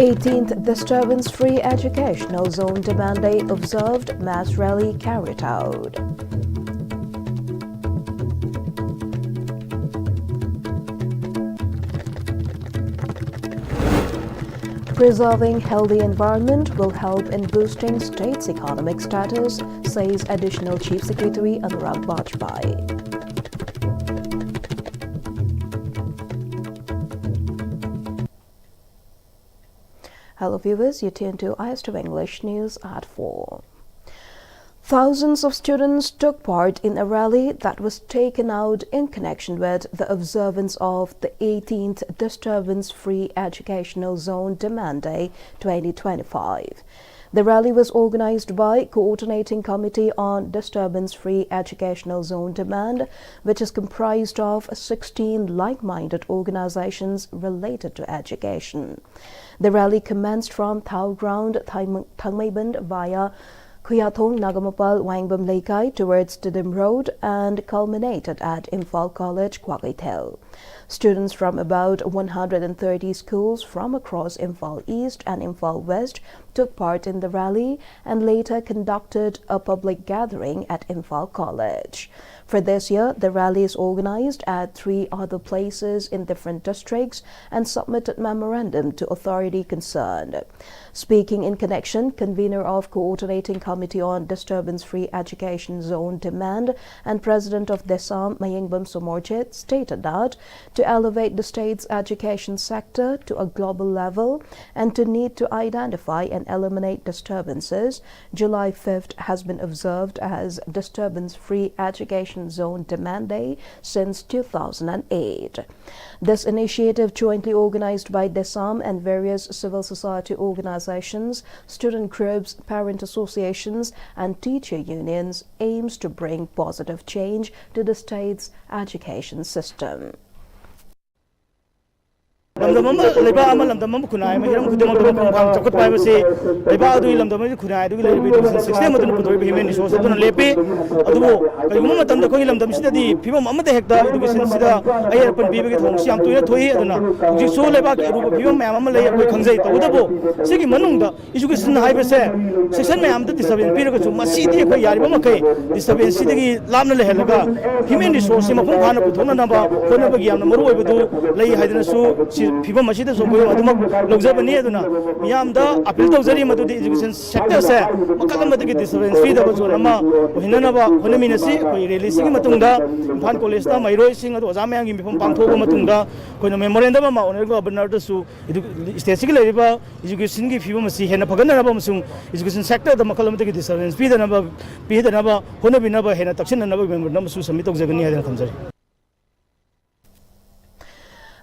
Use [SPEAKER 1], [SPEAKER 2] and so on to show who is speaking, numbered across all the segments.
[SPEAKER 1] 18th Disturbance-free Educational Zone Demand Day observed, mass rally carried out. Preserving healthy environment will help in boosting state's economic status, says Additional Chief Secretary Anurag Bajpai. Hello viewers, you tune to Istv English News at 4. Thousands of students took part in a rally that was taken out in connection with the observance of the 18th Disturbance-free Educational Zone Demand Day 2025. The rally was organized by Coordinating Committee on Disturbance-free Educational Zone Demand, which is comprised of 16 like-minded organizations related to education. The rally commenced from Thao Ground, Thangmaiband via Khuyathong Nagamapal Wangbam Leikai towards Didim Road and culminated at Imphal College, Kwakaithel. Students from about 130 schools from across Imphal East and Imphal West took part in the rally and later conducted a public gathering at Imphal College. For this year, the rally is organized at 3 other places in different districts and submitted memorandum to authority concerned. Speaking in connection, convener of Coordinating Committee on Disturbance-free Education Zone Demand and President of DESAM, Mayingbam Somorjit, stated that to elevate the state's education sector to a global level and to need to identify and eliminate disturbances, July 5th has been observed as Disturbance-free Education Zone Demand Day since 2008. This initiative, jointly organized by DESAM and various civil society organizations, student groups, parent associations, and teacher unions, aims to bring positive change to the state's education system.
[SPEAKER 2] Lamdam leba ama lamdam khunai ma hiram khudem lamdam phang chakot pai base leba adu lamdam khunai adu le division 16 matun putoi human resource aduna lepe adubo kayuma matam da koi lamdam sidadi phibam amade hekta education sida ayar pan bibe ge thong siam toina thoi aduna ji so leba ke ruba phibam mayam am lei koi khangjai tawdabo sigi manung da education hai base section mayam da disturbance pira ga chuma sidi koi yari ba makai disturbance sidagi lamna le helaga human resource ma phang phana puthona na ba kona ba gyam na maru oi badu lei haidana su people machine so boy aduma logzabani aduna miyamda appeal tawjari madu education sector se makalam madu ki disturbance free da bajo nama hinana ba honamina si koi release gi matungda Imphal college da mairoi sing adu ojam yang gi mifam pangthoba matungda koi no memorandum ma honor governor da su state sig leriba education gi phibam si hena phagana ba musung education sector da makalam madu ki disturbance free da na ba honabina ba hena taksin na ba memorandum su submit tawjagani hadan khamjari.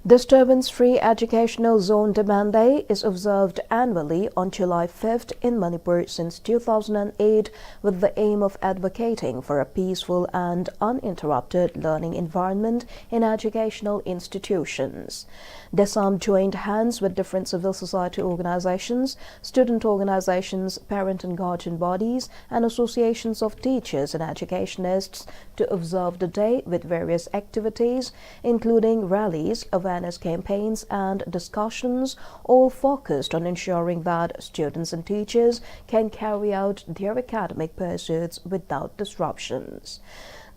[SPEAKER 1] Disturbance-free Educational Zone Demand Day is observed annually on July 5th in Manipur since 2008 with the aim of advocating for a peaceful and uninterrupted learning environment in educational institutions. DESAM joined hands with different civil society organizations, student organizations, parent and guardian bodies, and associations of teachers and educationists to observe the day with various activities, including rallies, awareness campaigns and discussions, all focused on ensuring that students and teachers can carry out their academic pursuits without disruptions.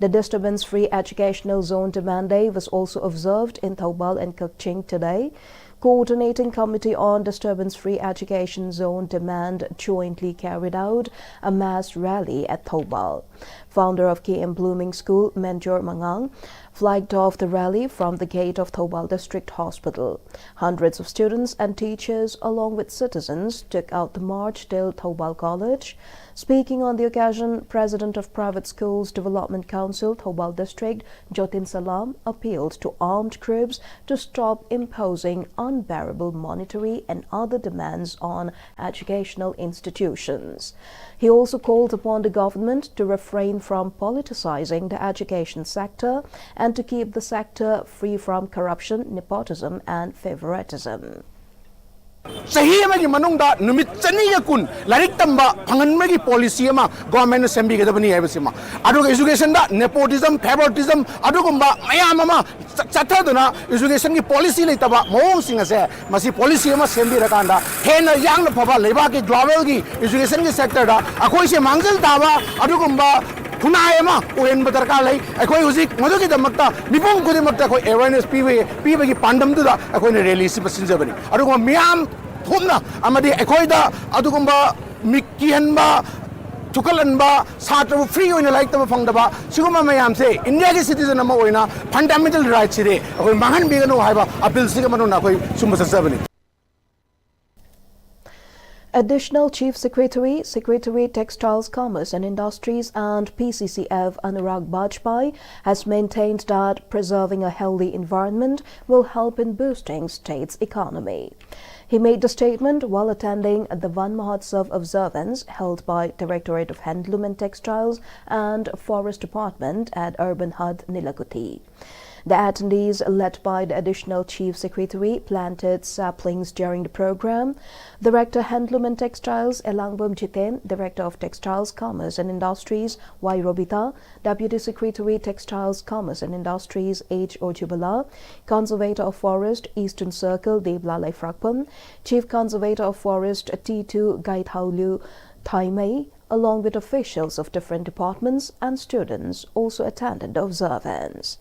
[SPEAKER 1] The Disturbance-free Educational Zone Demand Day was also observed in Thoubal and Kukching today. Coordinating Committee on Disturbance-free Education Zone Demand jointly carried out a mass rally at Thoubal. Founder of KM Blooming School, Menjor Mangang, flagged off the rally from the gate of Thoubal District Hospital. Hundreds of students and teachers, along with citizens, took out the march till Thoubal College. Speaking on the occasion, President of Private Schools Development Council, Thoubal District, Jotin Salam, appealed to armed groups to stop imposing unbearable monetary and other demands on educational institutions. He also called upon the government to refrain from politicizing the education sector and to keep the sector free from corruption, nepotism and favoritism.
[SPEAKER 3] Sahi amagi manungda numit chani ya kun larik tamba phangan magi policy ama government assembly ga dabani haibasima adu education da nepotism favoritism adu gumba mayam ama chathaduna education gi policy leitaba mawong sing ase masi policy ama assembly rakanda hena yang phaba leba ki global gi education gi sector da akoi se mangjal daba adu gumba kunai ama ohen badarka lai akoi huzik modu gi damakta mipong kudi makta koi awareness pibe gi pandam du da akoi ne release si passenger bani adu gumba miam humna amadi ekoida adugumba mikihanba tukalanba satra free oina like tama phangdaba siguma mayam se india ki citizen ama oina fundamental rights ire akoi mangan bigano haiba appeal sigama no na koi sumba sasabani.
[SPEAKER 1] Additional Chief Secretary, Secretary Textiles, Commerce and Industries and PCCF Anurag Bajpai has maintained that preserving a healthy environment will help in boosting state's economy. He made the statement while attending the Van Mahotsav observance held by Directorate of Handloom and Textiles and Forest Department at Urban Hud, Nilakuti. The attendees, led by the Additional Chief Secretary, planted saplings during the program. Director Handloom and Textiles Elangbom Jiten, Director of Textiles, Commerce and Industries Y. Robita, Deputy Secretary Textiles, Commerce and Industries H. Ojubala, Conservator of Forest Eastern Circle Devlalai Frakpam, Chief Conservator of Forest T2 Gaithaulu Thaimei, along with officials of different departments and students, also attended the observance.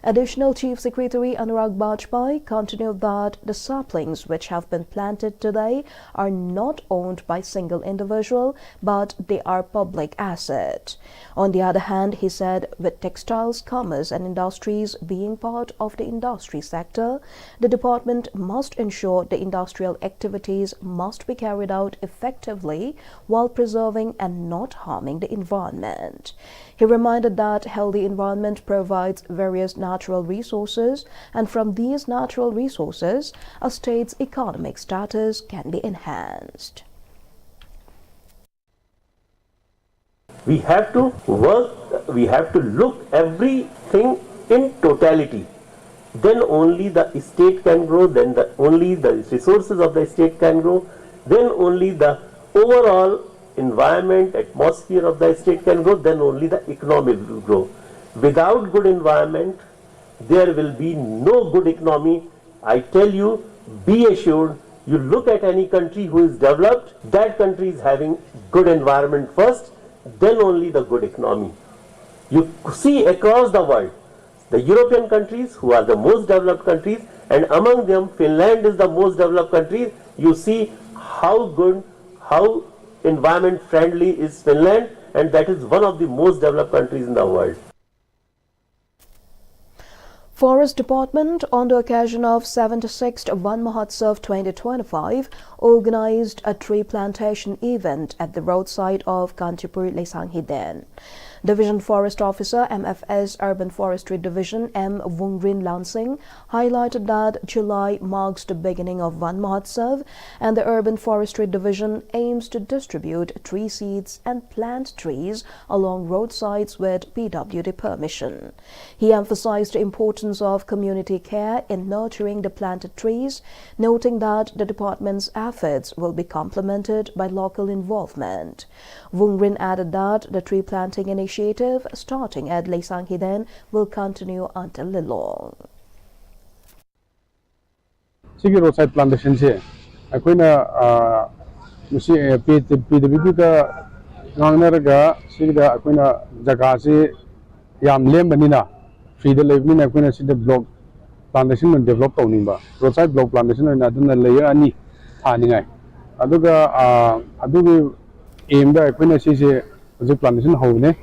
[SPEAKER 1] Additional Chief Secretary Anurag Bajpai continued that the saplings which have been planted today are not owned by single individual, but they are public asset. On the other hand, he said, with textiles, commerce and industries being part of the industry sector, the department must ensure the industrial activities must be carried out effectively while preserving and not harming the environment. He reminded that healthy environment provides various natural resources, and from these natural resources, a state's economic status can be enhanced.
[SPEAKER 4] We have to work, we have to look everything in totality. Then only the state can grow, then only the resources of the state can grow, then only the overall environment, atmosphere of the state can grow, then only the economy will grow. Without good environment, there will be no good economy. I tell you, be assured, you look at any country who is developed, that country is having good environment first, then only the good economy. You see across the world, the European countries who are the most developed countries, and among them Finland is the most developed country. You see how good, how environment friendly is Finland, and that is one of the most developed countries in the world.
[SPEAKER 1] Forest Department, on the occasion of 76th Van Mahotsav 2025, organized a tree plantation event at the roadside of Churachandpur, Lesanghiden. Division Forest Officer MFS Urban Forestry Division M. Wungrin Lansing highlighted that July marks the beginning of Van Mahotsav, and the Urban Forestry Division aims to distribute tree seeds and plant trees along roadsides with PWD permission. He emphasized the importance of community care in nurturing the planted trees, noting that the department's efforts will be complemented by local involvement. Wungrin added that the tree planting initiative starting at Lesanghiden will continue until Lilong.
[SPEAKER 5] Sigi roadside plantation se akoina musi PWD ka ngangnaraga sigida akoina jaga se yam lembanina free the live na akoina sida block plantation man develop tawninba roadside block plantation na aduna layer ani thaningai aduga adugi aim da akoina sise plantation howne.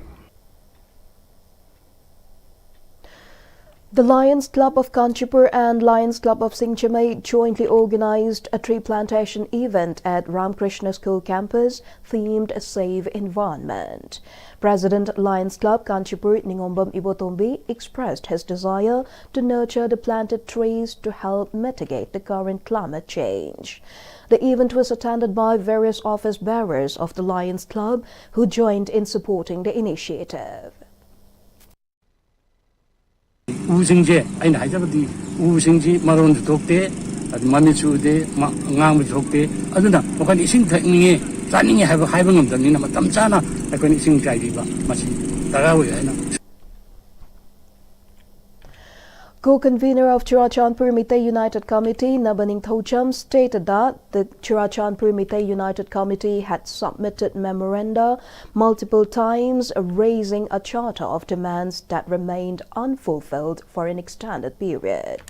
[SPEAKER 1] The Lions Club of Churachandpur and Lions Club of Singchimai jointly organized a tree plantation event at Ramkrishna School campus themed Save Environment. President Lions Club Churachandpur Ningombam Ibotombi expressed his desire to nurture the planted trees to help mitigate the current climate change. The event was attended by various office bearers of the Lions Club who joined in supporting the initiative.
[SPEAKER 6] 우승제 아니 하자버디 우승지 마론 독대 mami chude ngang bujokte aduna mokan ising thakninge chaninge haiba ngamdamni na matam chana akon ising kaibiba masi tagawi haina.
[SPEAKER 1] Co-convener of Churachandpur Meitei United Committee, Nabaning Thocham, stated that the Churachandpur Meitei United Committee had submitted memoranda multiple times, raising a charter of demands that remained unfulfilled for an extended period.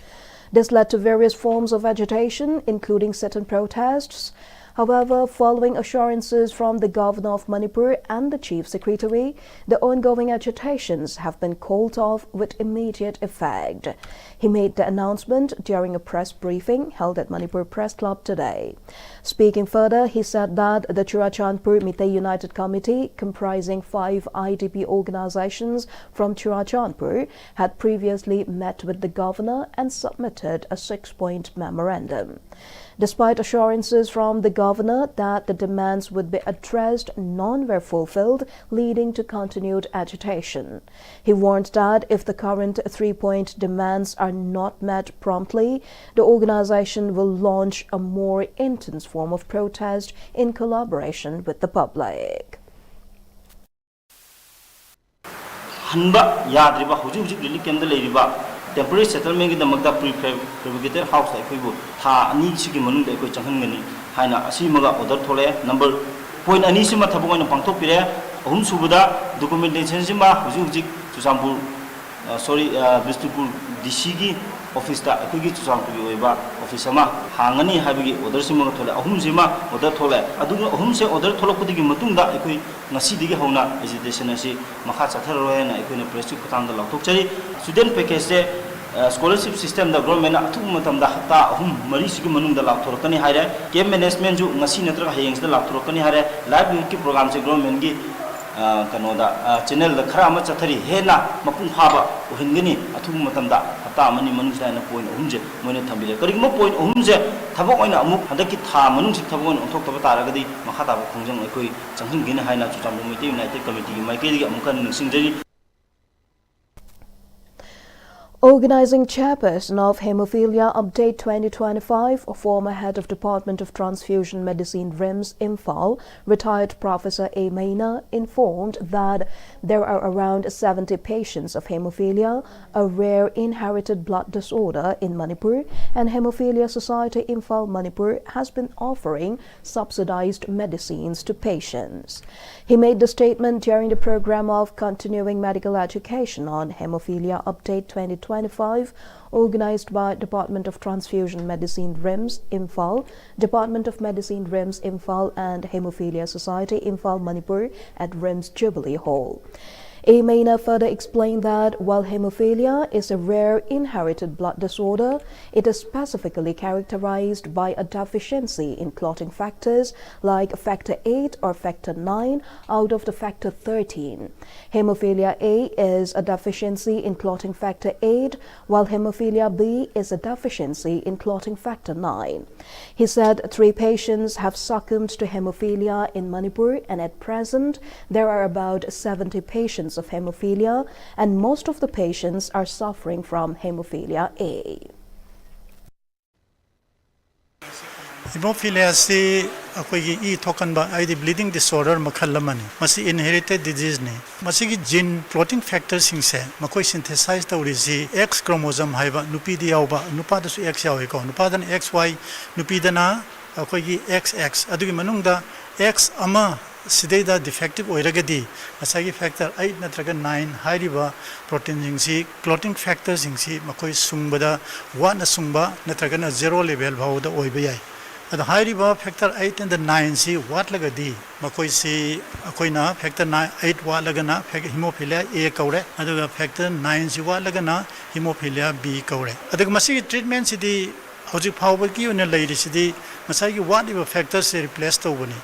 [SPEAKER 1] This led to various forms of agitation, including sit-in protests. However, following assurances from the Governor of Manipur and the Chief Secretary, the ongoing agitations have been called off with immediate effect. He made the announcement during a press briefing held at Manipur Press Club today. Speaking further, he said that the Churachandpur Meitei United Committee, comprising 5 IDP organizations from Churachandpur, had previously met with the Governor and submitted a 6-point memorandum. Despite assurances from the Governor that the demands would be addressed, none were fulfilled, leading to continued agitation. He warned that if the current 3-point demands are not met promptly, the organization will launch a more intense form of protest in collaboration with the public.
[SPEAKER 2] Temporary settlement in the Magda Prerogative House like we would ha need Siki Manu de Changani, Hina Asimaga or Tole, number point Anisima Tabu and Pantopire, Hum Subuda, documentation Zima, Huzik to Sambu, Vistupur Dishigi, office that I could get to Sampu office Sama, Hangani, Habi, or Sima Tola, Humzima, or Tole, Adu Humse or Tolopudi Matunda, I could Nasidi Hona, hesitation, I say, Mahasa Terroen, I couldn't press to Kutanda Tokchari, Sudan Pekese. Scholarship system the government atu matam da hata mari sigi manung da lak thorkani haire game management ju ngasi natra hayeng da lak thorkani haire live ki program se government gi kanoda channel da khara ma chathari hena mapung phaba uhingani atu matam da hata mani manung sa na point umje moine thambile kari mo point umje thabok oina amuk hadaki tha manung sik thabok on thok taba taragadi makha ta khongjang ekoi changhing gina haina chu chambu meeting united committee mai ke gi amukan ningsingjari.
[SPEAKER 1] Organizing chairperson of Hemophilia Update 2025, former head of Department of Transfusion Medicine RIMS Imphal, retired Professor A. Maina, informed that there are around 70 patients of hemophilia, a rare inherited blood disorder in Manipur, and Hemophilia Society Imphal Manipur has been offering subsidized medicines to patients. He made the statement during the program of Continuing Medical Education on Hemophilia Update 2025, organized by Department of Transfusion Medicine RIMS Imphal, Department of Medicine RIMS Imphal and Hemophilia Society Imphal Manipur at RIMS Jubilee Hall. A. Maina further explained that while hemophilia is a rare inherited blood disorder, it is specifically characterized by a deficiency in clotting factors like factor 8 or factor 9 out of the factor 13. Hemophilia A is a deficiency in clotting factor 8, while hemophilia B is a deficiency in clotting factor 9. He said 3 patients have succumbed to hemophilia in Manipur, and at present there are about 70 patients of hemophilia, and most of the patients are suffering from hemophilia A.
[SPEAKER 7] Hemophilia is a bleeding disorder masi inherited disease ne masi gene clotting factors singse makoi synthesize tawrisi X chromosome haiba nupi di yawba nupa da su X yawe ko nupa dan XY nupi dana akoi XX adugi manungda X ama sideda defective oiragadi masagi factor 8 natraga 9 hairiba protein jingsi clotting factors jingsi makoi sungbada 1 sungba natraga na 0 level bhawda oiba yai ad hairiba factor 8 and the 9 si wat lagadi makoi si akoina factor 9 8 wat lagana hemophilia A kaure aduga factor 9 si wat lagana hemophilia B kaure aduga masi treatment sidi hoji phawba ki una leiri sidi masagi wat liba factors se replace tawbani.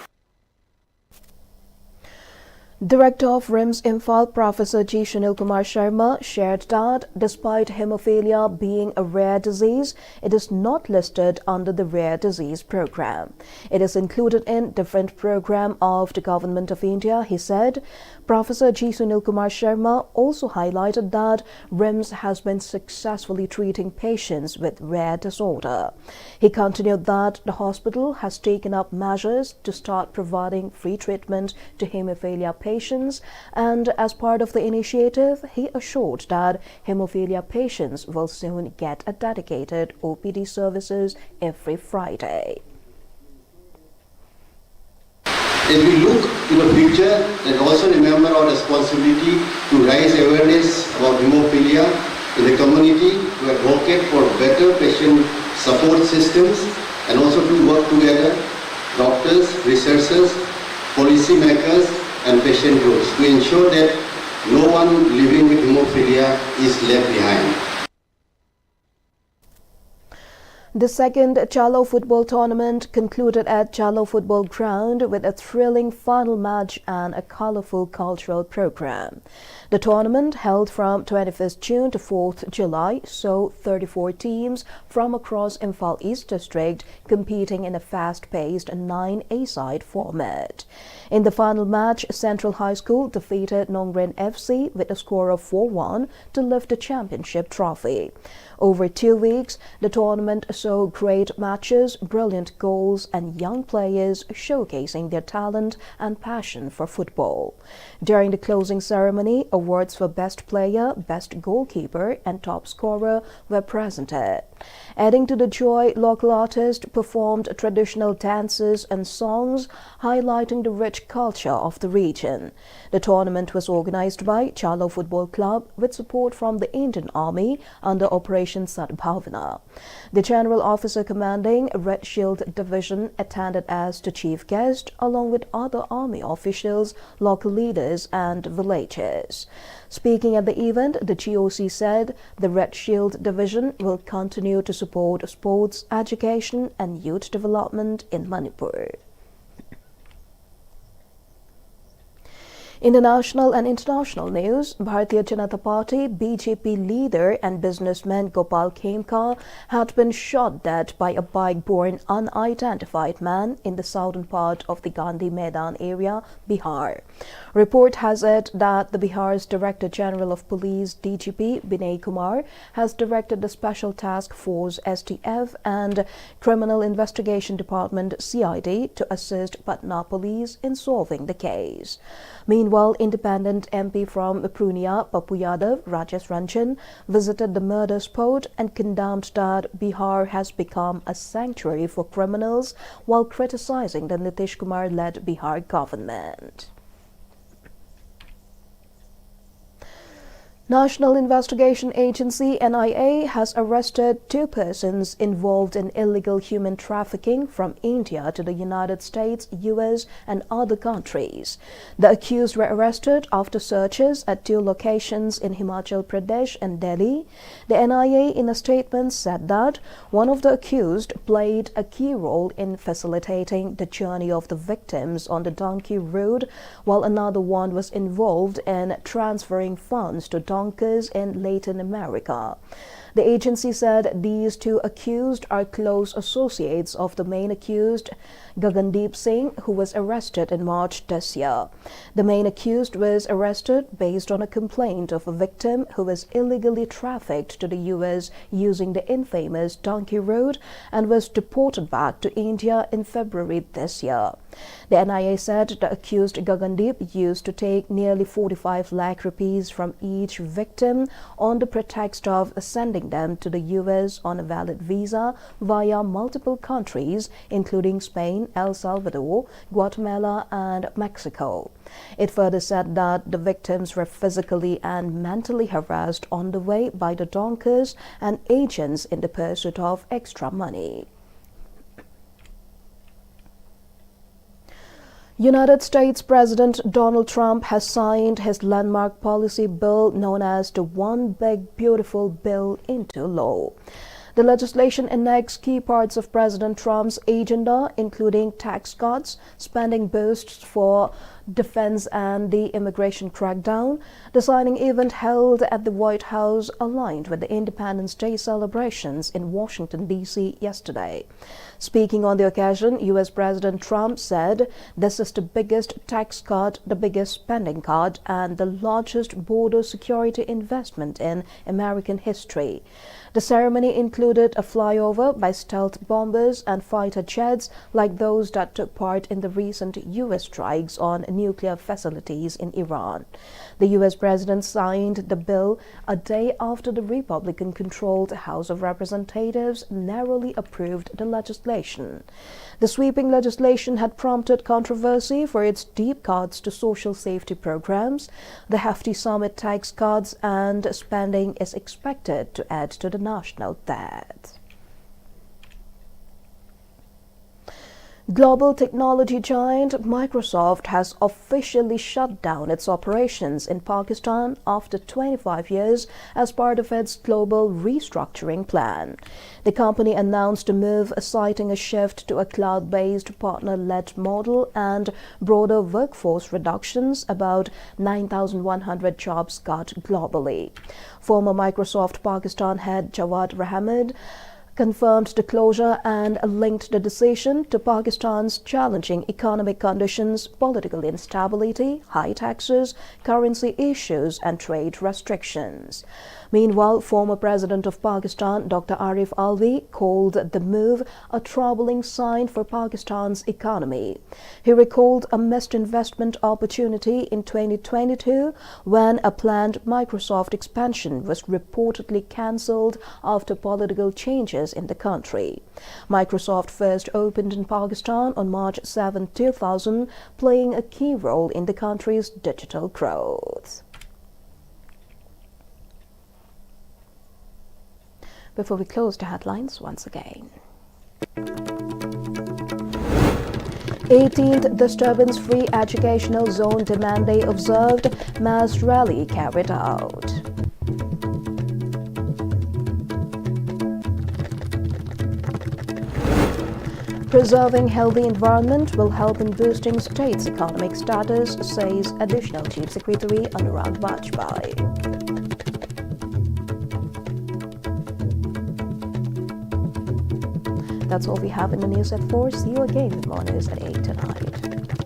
[SPEAKER 1] Director of RIMS Imphal, Professor G. Shanil Kumar Sharma, shared that despite hemophilia being a rare disease, it is not listed under the Rare Disease Program. It is included in different program of the Government of India, he said. Professor G. Sunil Kumar Sharma also highlighted that RIMS has been successfully treating patients with rare disorder. He continued that the hospital has taken up measures to start providing free treatment to hemophilia patients, and as part of the initiative, he assured that hemophilia patients will soon get a dedicated OPD services every Friday.
[SPEAKER 8] As we look to the future, let also remember our responsibility to raise awareness about hemophilia in the community, to advocate for better patient support systems, and also to work together, doctors, researchers, policymakers, and patient groups to ensure that no one living with hemophilia is left behind.
[SPEAKER 1] The second Chalo football tournament concluded at Chalo Football Ground with a thrilling final match and a colorful cultural program. The tournament held from 21st June to 4th July, saw 34 teams from across Imphal East District competing in a fast-paced 9A-side format. In the final match, Central High School defeated Nongren FC with a score of 4-1 to lift the championship trophy. Over 2 weeks, the tournament saw great matches, brilliant goals, and young players showcasing their talent and passion for football. During the closing ceremony, awards for Best Player, Best Goalkeeper, and Top Scorer were presented. Adding to the joy, local artists performed traditional dances and songs, highlighting the rich culture of the region. The tournament was organized by Chalo Football Club with support from the Indian Army under Operation Sadbhavana. The General Officer commanding Red Shield Division attended as the chief guest, along with other Army officials, local leaders, and villagers. Speaking at the event, the GOC said the Red Shield Division will continue to support sports, education, and youth development in Manipur. In the national and international news, Bharatiya Janata Party BJP leader and businessman Gopal Khemka had been shot dead by a bike-borne unidentified man in the southern part of the Gandhi Maidan area, Bihar. Report has it that the Bihar's Director General of Police DGP Binay Kumar has directed the Special Task Force STF and Criminal Investigation Department CID to assist Patna Police in solving the case. Meanwhile, independent MP from Purnia, Papu Yadav, Rajesh Ranjan, visited the murder spot and condemned that Bihar has become a sanctuary for criminals while criticizing the Nitish Kumar-led Bihar government. National Investigation Agency NIA has arrested 2 persons involved in illegal human trafficking from India to the United States, US, and other countries. The accused were arrested after searches at 2 locations in Himachal Pradesh and Delhi. The NIA in a statement said that one of the accused played a key role in facilitating the journey of the victims on the donkey road, while another one was involved in transferring funds to donkeys in Latin America. The agency said these 2 accused are close associates of the main accused, Gagandeep Singh, who was arrested in March this year. The main accused was arrested based on a complaint of a victim who was illegally trafficked to the US using the infamous Donkey Road and was deported back to India in February this year. The NIA said the accused Gagandeep used to take nearly 45 lakh rupees from each victim on the pretext of sending them to the US on a valid visa via multiple countries, including Spain, El Salvador, Guatemala, and Mexico. It further said that the victims were physically and mentally harassed on the way by the donkeys and agents in the pursuit of extra money. United States President Donald Trump has signed his landmark policy bill known as the One Big Beautiful Bill into law. The legislation enacts key parts of President Trump's agenda, including tax cuts, spending boosts for defense and the immigration crackdown, the signing event held at the White House aligned with the Independence Day celebrations in Washington, D.C. yesterday. Speaking on the occasion, U.S. President Trump said this is the biggest tax cut, the biggest spending cut, and the largest border security investment in American history. The ceremony included a flyover by stealth bombers and fighter jets like those that took part in the recent U.S. strikes on nuclear facilities in Iran. The U.S. president signed the bill a day after the Republican-controlled House of Representatives narrowly approved the legislation. The sweeping legislation had prompted controversy for its deep cuts to social safety programs. The hefty summit tax cuts and spending is expected to add to the national debt. Global technology giant Microsoft has officially shut down its operations in Pakistan after 25 years as part of its global restructuring plan. The company announced the move, citing a shift to a cloud-based partner-led model and broader workforce reductions, about 9,100 jobs cut globally. Former Microsoft Pakistan head Jawad Rahman confirmed the closure and linked the decision to Pakistan's challenging economic conditions, political instability, high taxes, currency issues, and trade restrictions. Meanwhile, former President of Pakistan, Dr. Arif Alvi, called the move a troubling sign for Pakistan's economy. He recalled a missed investment opportunity in 2022 when a planned Microsoft expansion was reportedly cancelled after political changes in the country. Microsoft first opened in Pakistan on March 7, 2000, playing a key role in the country's digital growth. Before we close the headlines once again. 18th Disturbance-free Educational Zone Demand Day observed, mass rally carried out. Preserving healthy environment will help in boosting state's economic status, says Additional Chief Secretary Anurag Vajpayee. That's all we have in the news at 4. See you again with more news at 8 tonight.